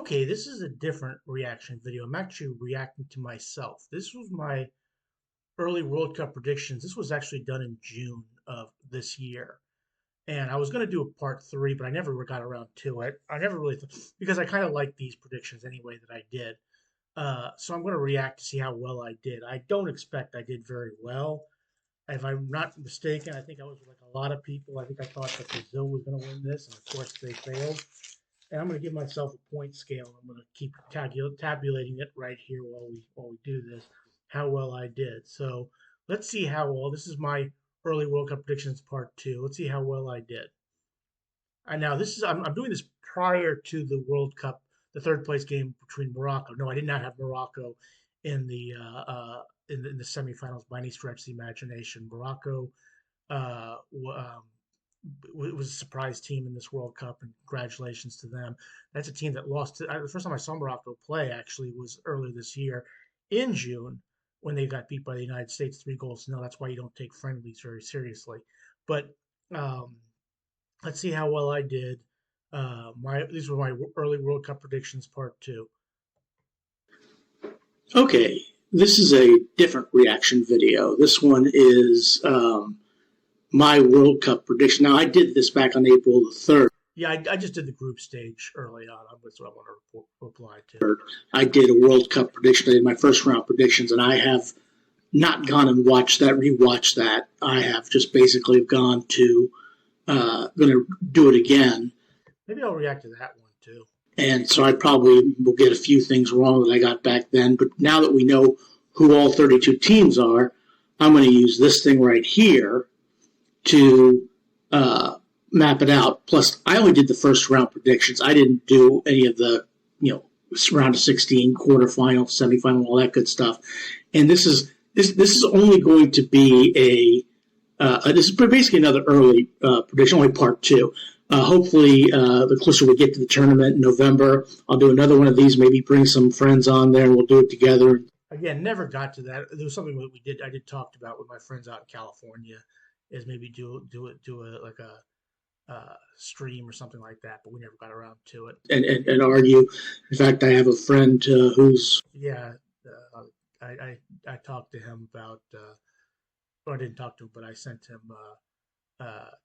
Okay, this is a different reaction video. I'm actually reacting to myself. This was my early World Cup predictions. This was actually done in June of this year. And I was going to do a part three, but I never got around to it. I never really, because I kind of like these predictions anyway that I did. So I'm going to react to see how well I did. I don't expect I did very well. If I'm not mistaken, I think I was like a lot of people. I think I thought that Brazil was going to win this, and of course they failed. And I'm going to give myself a point scale. I'm going to keep tabulating it right here while we do this, how well I did. So let's see how well. This is my early World Cup predictions part two. Let's see how well I did. And now this is I'm doing this prior to the World Cup, the third place game between Morocco. No, I did not have Morocco in the in the semifinals by any stretch of the imagination. Morocco uh, was a surprise team in this World Cup, and congratulations to them. That's a team that lost. The first time I saw Morocco play actually was earlier this year in June when they got beat by the United States 3 goals to 0. That's why you don't take friendlies very seriously. But um, let's see how well I did. My These were my early World Cup predictions, part two. Okay, this is a different reaction video. This one is my World Cup prediction. Now, I did this back on April the 3rd. Yeah, I just did the group stage early on. That's what I want to reply to. I did a World Cup prediction. I did my first round predictions, and I have not gone and rewatched that. I have just basically gone to, going to do it again. Maybe I'll react to that one too. And so I probably will get a few things wrong that I got back then. But now that we know who all 32 teams are, I'm going to use this thing right here to map it out. Plus, I only did the first round predictions. I didn't do any of the, round of 16, quarterfinal, semifinal, all that good stuff. And this is only going to be this is basically another early prediction, only part two. Hopefully, the closer we get to the tournament in November, I'll do another one of these, maybe bring some friends on there, and we'll do it together. Again, never got to that. There was something that I did talked about with my friends out in California, is maybe do a stream or something like that, but we never got around to it. And argue. In fact, I have a friend who's I talked to him about, or I didn't talk to him, but I sent him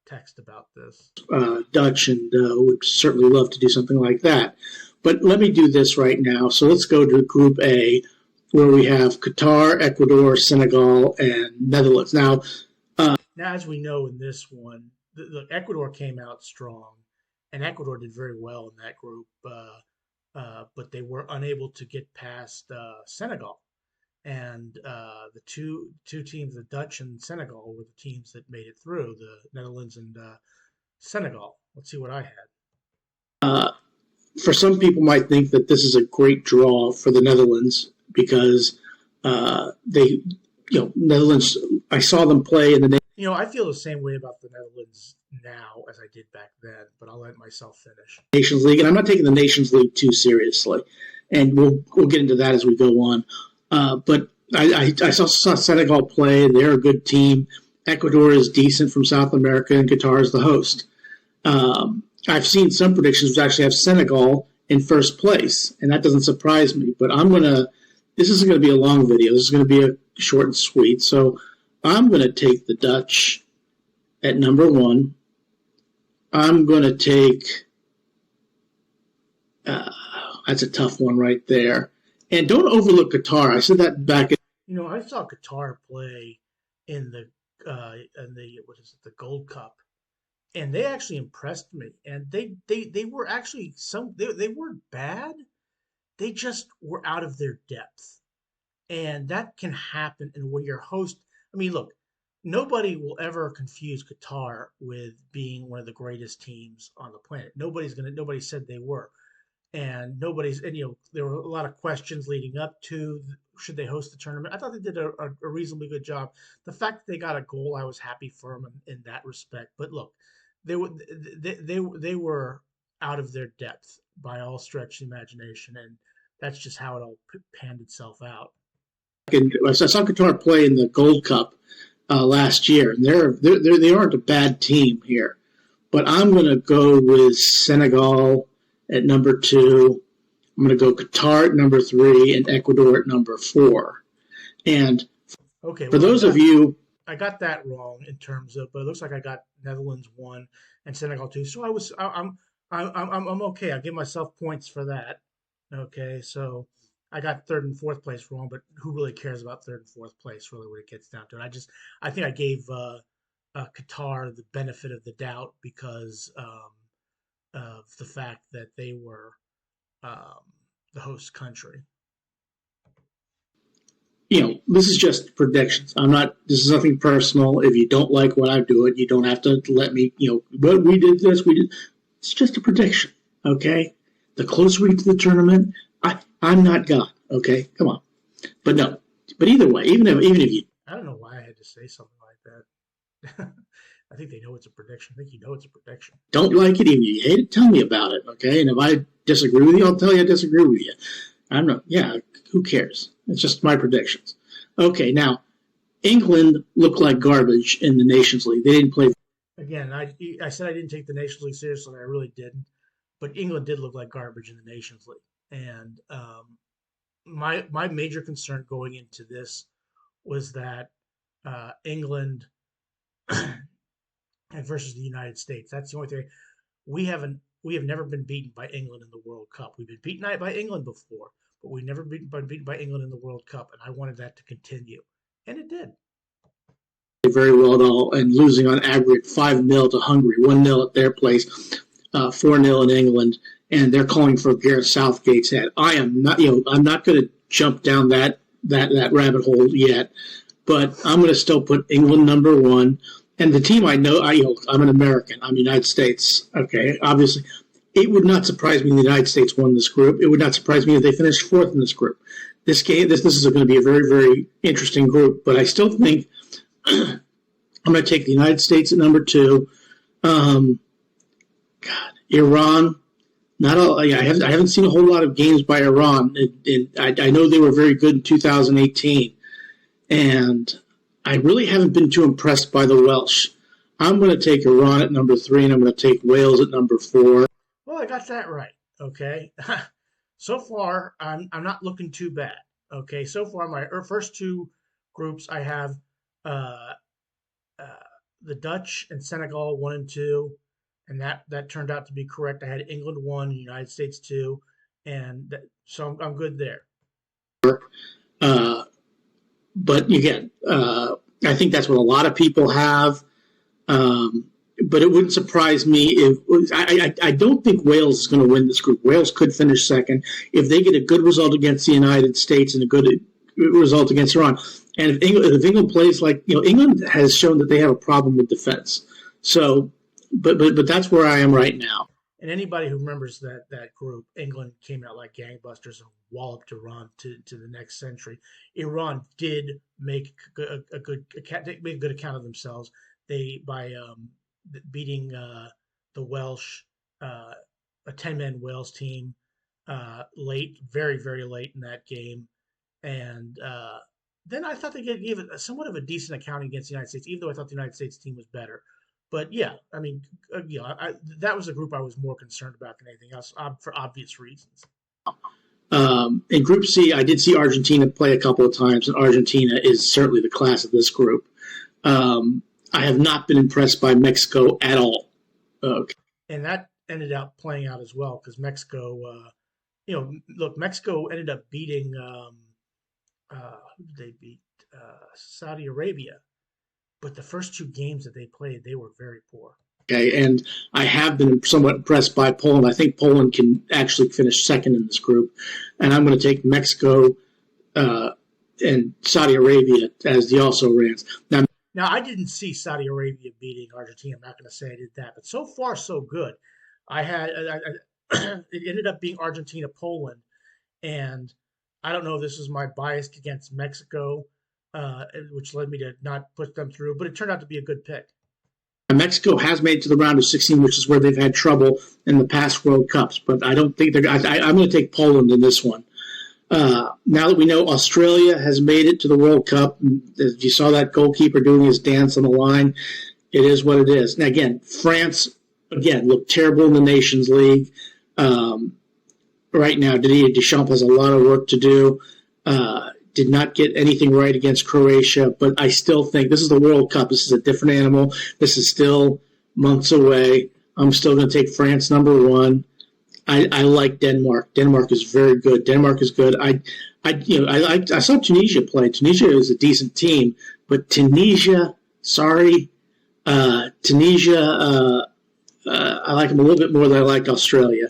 text about this. Dutch, and would certainly love to do something like that. But let me do this right now. So let's go to Group A, where we have Qatar, Ecuador, Senegal, and Netherlands. Now, as we know in this one, the Ecuador came out strong, and Ecuador did very well in that group, but they were unable to get past Senegal. And the two teams, the Dutch and Senegal, were the teams that made it through, the Netherlands and Senegal. Let's see what I had. For some people might think that this is a great draw for the Netherlands because Netherlands, I saw them play in the I feel the same way about the Netherlands now as I did back then, but I'll let myself finish. Nations League, and I'm not taking the Nations League too seriously, and we'll get into that as we go on. But I saw Senegal play. They're a good team. Ecuador is decent from South America, and Qatar is the host. I've seen some predictions which actually have Senegal in first place, and that doesn't surprise me. But this isn't going to be a long video. This is going to be a short and sweet. So I'm going to take the Dutch at number one. I'm going to take that's a tough one right there. And don't overlook Qatar. I said that back. I saw Qatar play in the the Gold Cup, and they actually impressed me. And they were actually they weren't bad. They just were out of their depth, and that can happen. And when you're host, look, nobody will ever confuse Qatar with being one of the greatest teams on the planet. Nobody said they were. And there were a lot of questions leading up to should they host the tournament. I thought they did a reasonably good job. The fact that they got a goal, I was happy for them in that respect. But look, they were out of their depth by all stretch of the imagination, and that's just how it all panned itself out. And I saw Qatar play in the Gold Cup last year, and they aren't a bad team here. But I'm going to go with Senegal at number two. I'm going to go Qatar at number 3 and Ecuador at number 4. And Okay, for well, those of you, I got that wrong in terms of, but it looks like I got Netherlands 1 and Senegal 2. So I'm okay. I give myself points for that. Okay, so I got third and fourth place wrong, but who really cares about third and fourth place really when it gets down to it? I think I gave Qatar the benefit of the doubt because of the fact that they were um, the host country. this is just predictions. This is nothing personal. If you don't like what I do it, you don't have to let me, what we did this, we did. It's just a prediction, okay? The closer we get to the tournament, I'm not God, okay? Come on. But no. But either way, even if you I don't know why I had to say something like that. I think they know it's a prediction. I think you know it's a prediction. don't like it, even if you hate it, tell me about it, okay? And if I disagree with you, I'll tell you I disagree with you. I'm not, yeah, who cares? It's just my predictions. Okay, now, England looked like garbage in the Nations League. They didn't play. Again, I said I didn't take the Nations League seriously. I really didn't. But England did look like garbage in the Nations League. And my major concern going into this was that England versus the United States. That's the only thing. We have never been beaten by England in the World Cup. We've been beaten by England before, but we've never been beaten by England in the World Cup, and I wanted that to continue, and it did. Very well at all, and losing on aggregate 5-0 to Hungary, 1-0 at their place, 4-0 in England, and they're calling for Gareth Southgate's head. I am not, I'm not going to jump down that rabbit hole yet, but I'm going to still put England number 1. And the team I'm an American. I'm United States. Okay, obviously, it would not surprise me if the United States won this group. It would not surprise me if they finished 4th in this group. This is going to be a very, very interesting group. But I still think I'm going to take the United States at number 2. Iran. I haven't seen a whole lot of games by Iran. I know they were very good in 2018, and I really haven't been too impressed by the Welsh. I'm going to take Iran at number 3, and I'm going to take Wales at number 4. Well, I got that right. Okay, so far I'm not looking too bad. Okay, so far my first 2 groups I have uh, the Dutch and Senegal 1 and 2, and that turned out to be correct. I had England 1, United States 2, and so I'm good there. Uh, But again, I think that's what a lot of people have. But it wouldn't surprise me if I don't think Wales is going to win this group. Wales could finish second if they get a good result against the United States and a good result against Iran. And if England plays like England has shown that they have a problem with defense. So, but that's where I am right now. And anybody who remembers that group, England came out like gangbusters and walloped Iran to the next century. Iran did make a good account of themselves. They by beating the Welsh, a 10-man Wales team late, very very late in that game, and then I thought they gave it somewhat of a decent account against the United States, even though I thought the United States team was better. But yeah, I mean, that was a group I was more concerned about than anything else for obvious reasons. In Group C, I did see Argentina play a couple of times, and Argentina is certainly the class of this group. I have not been impressed by Mexico at all. Okay. And that ended up playing out as well because Mexico, Mexico ended up beating, who did they beat? Saudi Arabia. But the first 2 games that they played, they were very poor. Okay, and I have been somewhat impressed by Poland. I think Poland can actually finish second in this group. And I'm going to take Mexico and Saudi Arabia as the also-rans. Now, I didn't see Saudi Arabia beating Argentina. I'm not going to say I did that. But so far, so good. It ended up being Argentina-Poland. And I don't know if this is my bias against Mexico, which led me to not put them through. But it turned out to be a good pick. Mexico has made it to the round of 16, which is where they've had trouble in the past World Cups. But I don't think I'm going to take Poland in this one. Now that we know Australia has made it to the World Cup, if you saw that goalkeeper doing his dance on the line, it is what it is. Now, again, France, looked terrible in the Nations League. right now. Didier Deschamps has a lot of work to do. Did not get anything right against Croatia, but I still think this is the World Cup. This is a different animal. This is still months away. I'm still going to take France number one. I like Denmark. Denmark is very good. Denmark is good. I saw Tunisia play. Tunisia is a decent team, but Tunisia, sorry, Tunisia. I like them a little bit more than I like Australia.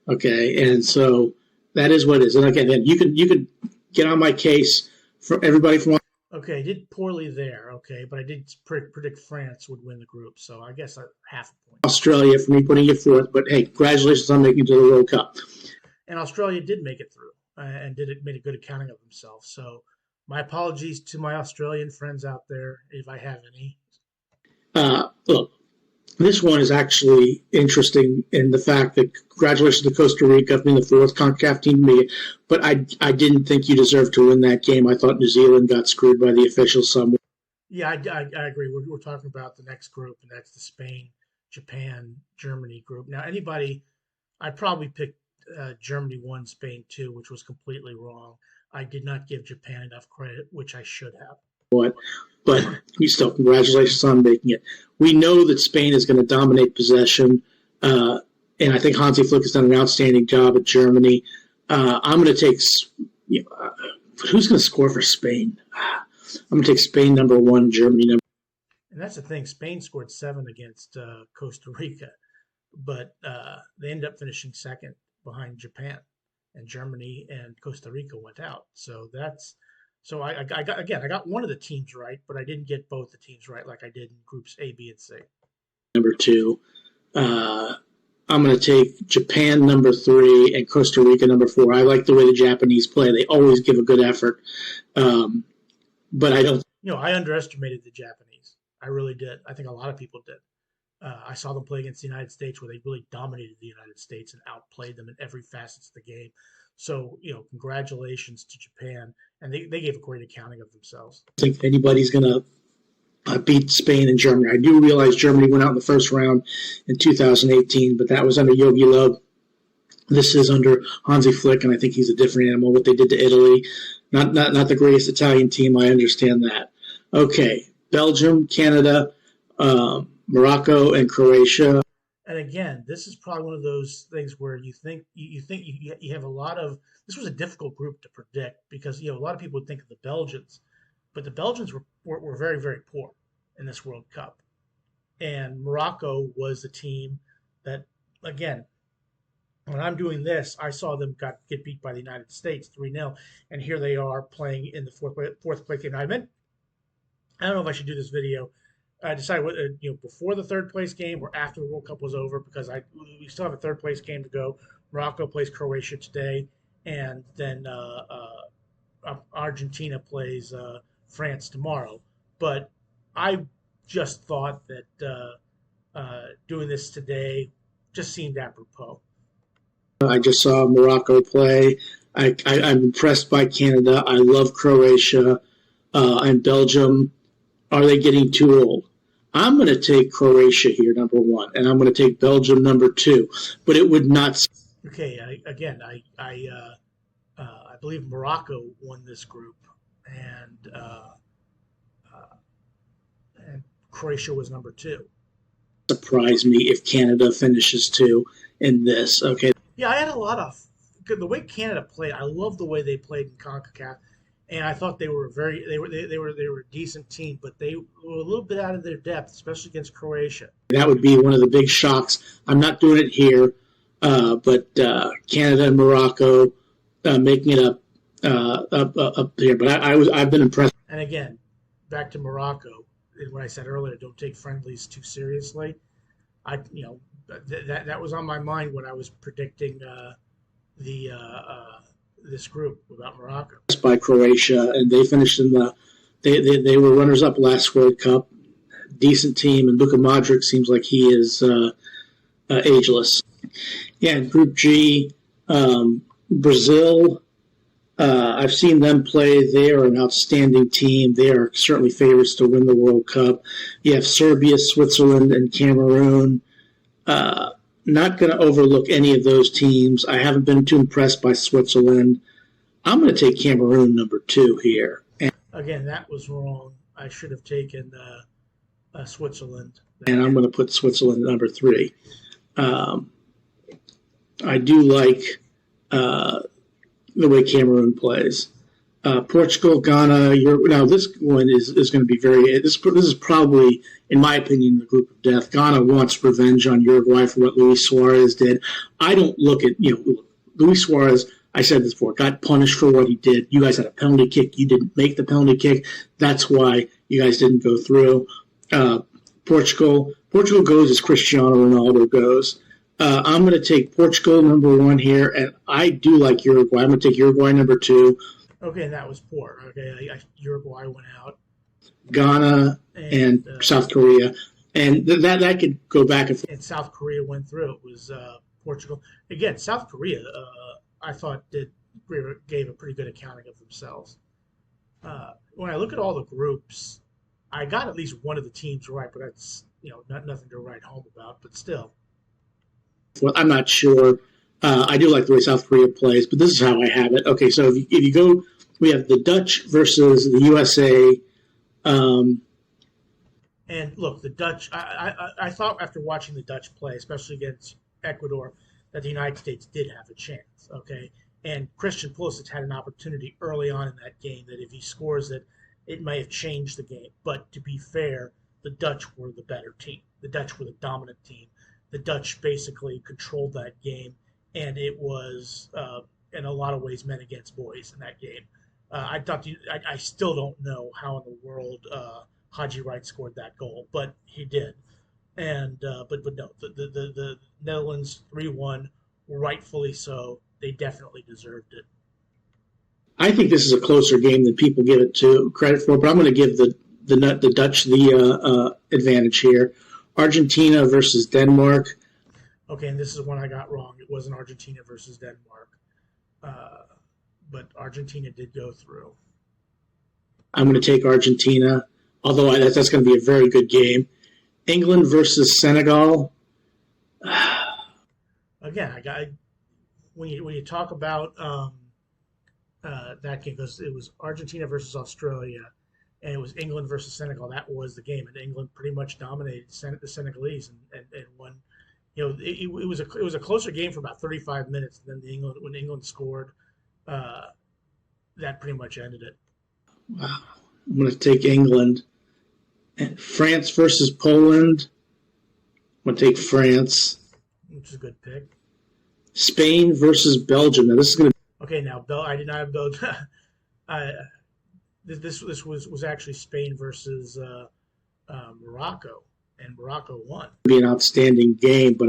Okay, and so that is what it is. And again, you could get on my case for everybody from. Okay, I did poorly there. Okay, but I did predict France would win the group, so I guess half a point. Australia for me putting it fourth, but hey, congratulations on making it to the World Cup. And Australia did make it through and made a good accounting of themselves. So my apologies to my Australian friends out there if I have any. Look, this one is actually interesting in the fact that congratulations to Costa Rica for being the fourth CONCACAF team to make it, but I didn't think you deserved to win that game. I thought New Zealand got screwed by the officials somewhere. Yeah, I agree. We're talking about the next group, and that's the Spain, Japan, Germany group. Now, I probably picked Germany 1, Spain 2, which was completely wrong. I did not give Japan enough credit, which I should have. But you still, congratulations on making it. We know that Spain is going to dominate possession, and I think Hansi Flick has done an outstanding job at Germany. I'm going to take who's going to score for Spain? I'm going to take Spain number 1, Germany number. And that's the thing. Spain scored 7 against Costa Rica, but they ended up finishing second behind Japan, and Germany and Costa Rica went out. So that's. So I got one of the teams right, but I didn't get both the teams right like I did in groups A, B, and C. Number 2. I'm going to take Japan number 3 and Costa Rica number 4. I like the way the Japanese play. They always give a good effort. But I don't. I underestimated the Japanese. I really did. I think a lot of people did. I saw them play against the United States where they really dominated the United States and outplayed them in every facet of the game. So, congratulations to Japan. And they gave a great accounting of themselves. I think anybody's going to beat Spain and Germany. I do realize Germany went out in the first round in 2018, but that was under Jogi Löw. This is under Hansi Flick, and I think he's a different animal. What they did to Italy, not the greatest Italian team, I understand that. Okay, Belgium, Canada, Morocco, and Croatia. And again, this is probably one of those things where you think you have a lot of. This was a difficult group to predict because a lot of people would think of the Belgians, but the Belgians were very, very poor in this World Cup, and Morocco was the team that, again, when I'm doing this, I saw them get beat by the United States 3-0, and here they are playing in the fourth place game. I don't know if I should do this video. I decided whether before the third place game or after the World Cup was over because we still have a third place game to go. Morocco plays Croatia today, and then Argentina plays France tomorrow. But I just thought that doing this today just seemed apropos. I just saw Morocco play. I'm impressed by Canada. I love Croatia and Belgium. Are they getting too old? I'm going to take Croatia here, number 1, and I'm going to take Belgium, number 2. But it would not. Okay, I believe Morocco won this group, and Croatia was number 2. Surprise me if Canada finishes 2 in this. Okay. Yeah, I had a lot of the way Canada played. I love the way they played in CONCACAF. And I thought they were a decent team, but they were a little bit out of their depth, especially against Croatia. That would be one of the big shocks. I'm not doing it here, but Canada and Morocco making it up there. But I've been impressed. And again, back to Morocco, what I said earlier, don't take friendlies too seriously. That was on my mind when I was predicting this group about Morocco. By Croatia, and they finished in they were runners up last World Cup. Decent team, and Luka Modric seems like he is ageless. Yeah, Group G, Brazil. I've seen them play. They are an outstanding team. They are certainly favorites to win the World Cup. You have Serbia, Switzerland, and Cameroon. not going to overlook any of those teams. I haven't been too impressed by Switzerland. I'm going to take Cameroon number 2 here. Again, that was wrong. I should have taken Switzerland. And I'm going to put Switzerland number 3. I do like the way Cameroon plays. Portugal, Ghana. Now this one is going to be very. This is probably, in my opinion, the group of death. Ghana wants revenge on Uruguay for what Luis Suarez did. I don't look at Luis Suarez. I said this before. Got punished for what he did. You guys had a penalty kick. You didn't make the penalty kick. That's why you guys didn't go through. Portugal goes as Cristiano Ronaldo goes. I'm going to take Portugal number 1 here, and I do like Uruguay. I'm going to take Uruguay number 2. Okay, and that was poor. Okay, Uruguay went out. Ghana and South Korea, and that could go back and forth. And South Korea went through. It was Portugal again. South Korea, I thought gave a pretty good accounting of themselves. When I look at all the groups, I got at least one of the teams right, but that's nothing to write home about. But still, well, I'm not sure. I do like the way South Korea plays, but this is how I have it. Okay, so if you go, we have the Dutch versus the USA. And look, the Dutch, I thought after watching the Dutch play, especially against Ecuador, that the United States did have a chance, okay? And Christian Pulisic had an opportunity early on in that game that if he scores it may have changed the game. But to be fair, the Dutch were the better team. The Dutch were the dominant team. The Dutch basically controlled that game. And it was, in a lot of ways, men against boys in that game. I still don't know how in the world Haji Wright scored that goal, but he did. And but no, the Netherlands 3-1, rightfully so. They definitely deserved it. I think this is a closer game than people give it credit for, but I'm going to give the Dutch the advantage here. Argentina versus Denmark. Okay, and this is one I got wrong. It wasn't Argentina versus Denmark. But Argentina did go through. I'm going to take Argentina, although that's going to be a very good game. England versus Senegal. Again, when you talk about that game, because it was Argentina versus Australia, and it was England versus Senegal. That was the game, and England pretty much dominated the Senegalese and won. It was a closer game for about 35 minutes. And then when England scored, that pretty much ended it. Wow. I'm going to take England. And France versus Poland. I'm going to take France. Which is a good pick. Spain versus Belgium. Now this is going to. Okay, now I did not have Belgium. This was actually Spain versus Morocco. And Morocco won. Be an outstanding game, but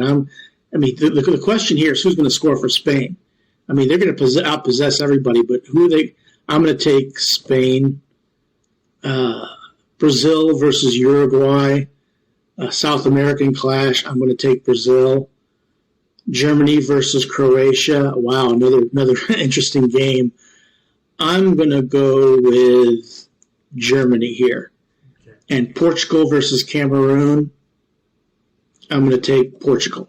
the question here is who's going to score for Spain. I mean, they're going to outpossess everybody, but I'm going to take Spain. Brazil versus Uruguay, South American clash. I'm going to take Brazil. Germany versus Croatia. Wow, another interesting game. I'm going to go with Germany here. And Portugal versus Cameroon, I'm going to take Portugal.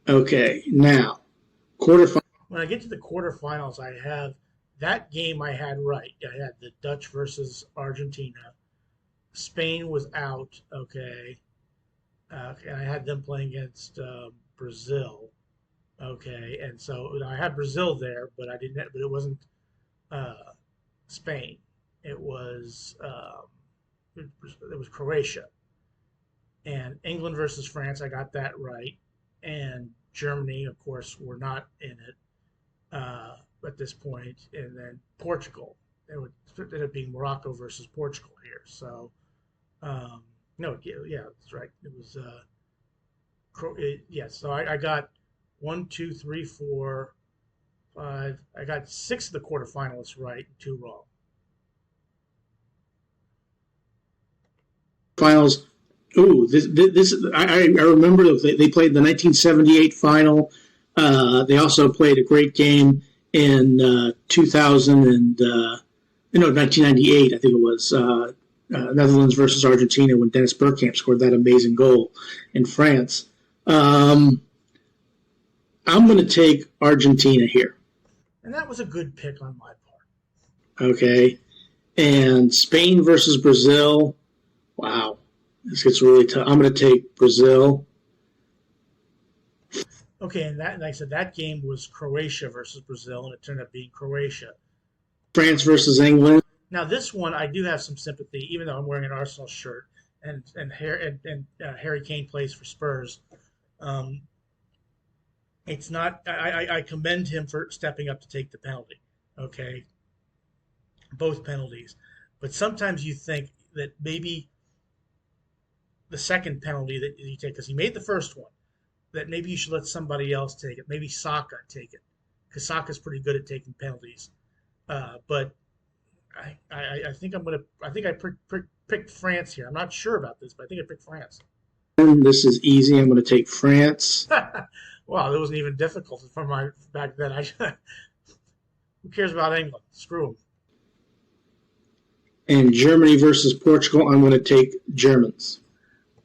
Okay, now, quarterfinals. When I get to the quarterfinals, I have that game I had right. I had the Dutch versus Argentina. Spain was out, okay. And I had them playing against Brazil, okay. And so I had Brazil there, but it wasn't Spain. It was Croatia. And England versus France, I got that right. And Germany, of course, were not in it at this point. And then Portugal. It would end up being Morocco versus Portugal here. So, that's right. It was, so I got 1, 2, 3, 4, 5. I got 6 of the quarterfinalists right and 2 wrong. Finals. Ooh, this I remember they played the 1978 final. They also played a great game in 1998. I think it was Netherlands versus Argentina when Dennis Bergkamp scored that amazing goal in France. I'm going to take Argentina here. And that was a good pick on my part. Okay. And Spain versus Brazil. Wow. This gets really tough. I'm going to take Brazil. Okay, and that, like I said, that game was Croatia versus Brazil, and it turned out being Croatia. France versus England. Now, this one I do have some sympathy, even though I'm wearing an Arsenal shirt, Harry Kane plays for Spurs. Um, it's not. I commend him for stepping up to take the penalty. Okay, both penalties, but sometimes you think that maybe the second penalty that you take, because he made the first one, that maybe you should let somebody else take it. Maybe Saka take it, because Saka's pretty good at taking penalties. But I think I'm gonna. I think I picked France here. I'm not sure about this, but I think I picked France. This is easy. I'm going to take France. Wow, that wasn't even difficult for my back then. Who cares about England? Screw them. And Germany versus Portugal. I'm going to take Germans.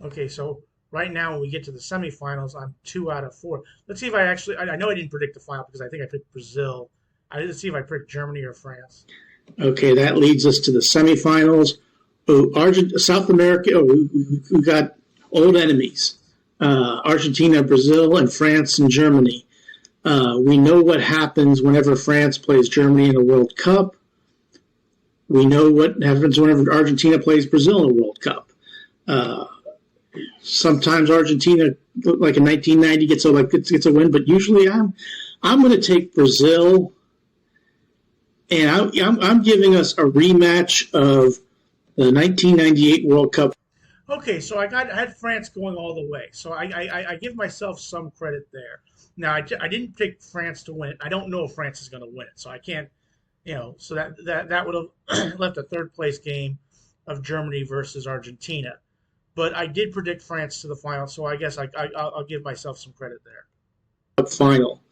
Okay, so right now when we get to the semifinals, I'm 2 out of 4. Let's see if I actually. I know I didn't predict the final because I think I picked Brazil. I didn't see if I picked Germany or France. Okay, that leads us to the semifinals. South America. We got old enemies. Argentina, Brazil, and France and Germany. We know what happens whenever France plays Germany in a World Cup. We know what happens whenever Argentina plays Brazil in a World Cup. Sometimes Argentina, like in 1990, gets a win, but usually I'm going to take Brazil, and I'm giving us a rematch of the 1998 World Cup. Okay, so I had France going all the way, so I give myself some credit there. Now I didn't pick France to win it. I don't know if France is going to win it, so I can't, So that would have left a third place game of Germany versus Argentina, but I did predict France to the final, so I guess I'll give myself some credit there. Final,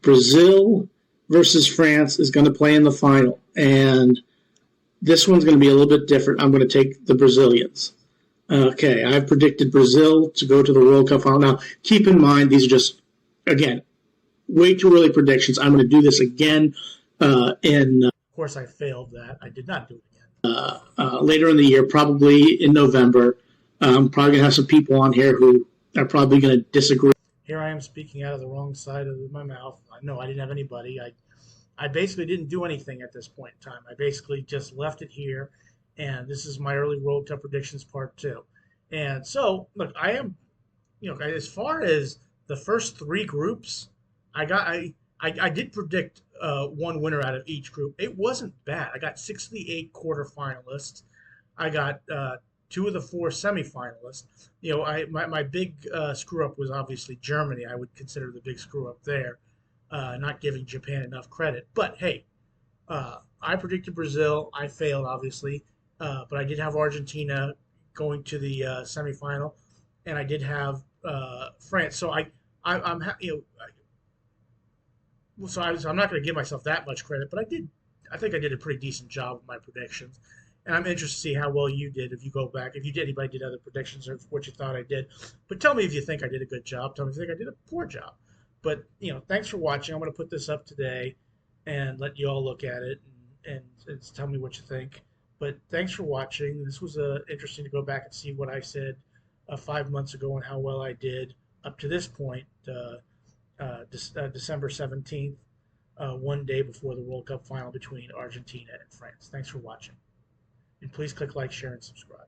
Brazil versus France is going to play in the final, and this one's going to be a little bit different. I'm going to take the Brazilians. Okay, I've predicted Brazil to go to the World Cup final. Now, keep in mind, these are just, again, way too early predictions. I'm going to do this again in. Of course, I failed that. I did not do it again. Later in the year, probably in November. I'm probably going to have some people on here who are probably going to disagree. Here I am speaking out of the wrong side of my mouth. No, I didn't have anybody. I basically didn't do anything at this point in time. I basically just left it here, and this is my early World Cup predictions part 2. And so, look, I am, as far as the first 3 groups, I did predict one winner out of each group. It wasn't bad. I got 6 of the 8 quarterfinalists. I got 2 of the 4 semifinalists. My big screw up was obviously Germany. I would consider the big screw up there. Not giving Japan enough credit. But hey, I predicted Brazil. I failed, obviously, but I did have Argentina going to the semifinal, and I did have France. So I'm not going to give myself that much credit, but I think I did a pretty decent job with my predictions. And I'm interested to see how well you did if you go back. If anybody did other predictions or what you thought I did. But tell me if you think I did a good job. Tell me if you think I did a poor job. But, thanks for watching. I'm going to put this up today and let you all look at it and tell me what you think. But thanks for watching. This was interesting to go back and see what I said 5 months ago and how well I did up to this point, December 17th, one day before the World Cup final between Argentina and France. Thanks for watching. And please click like, share, and subscribe.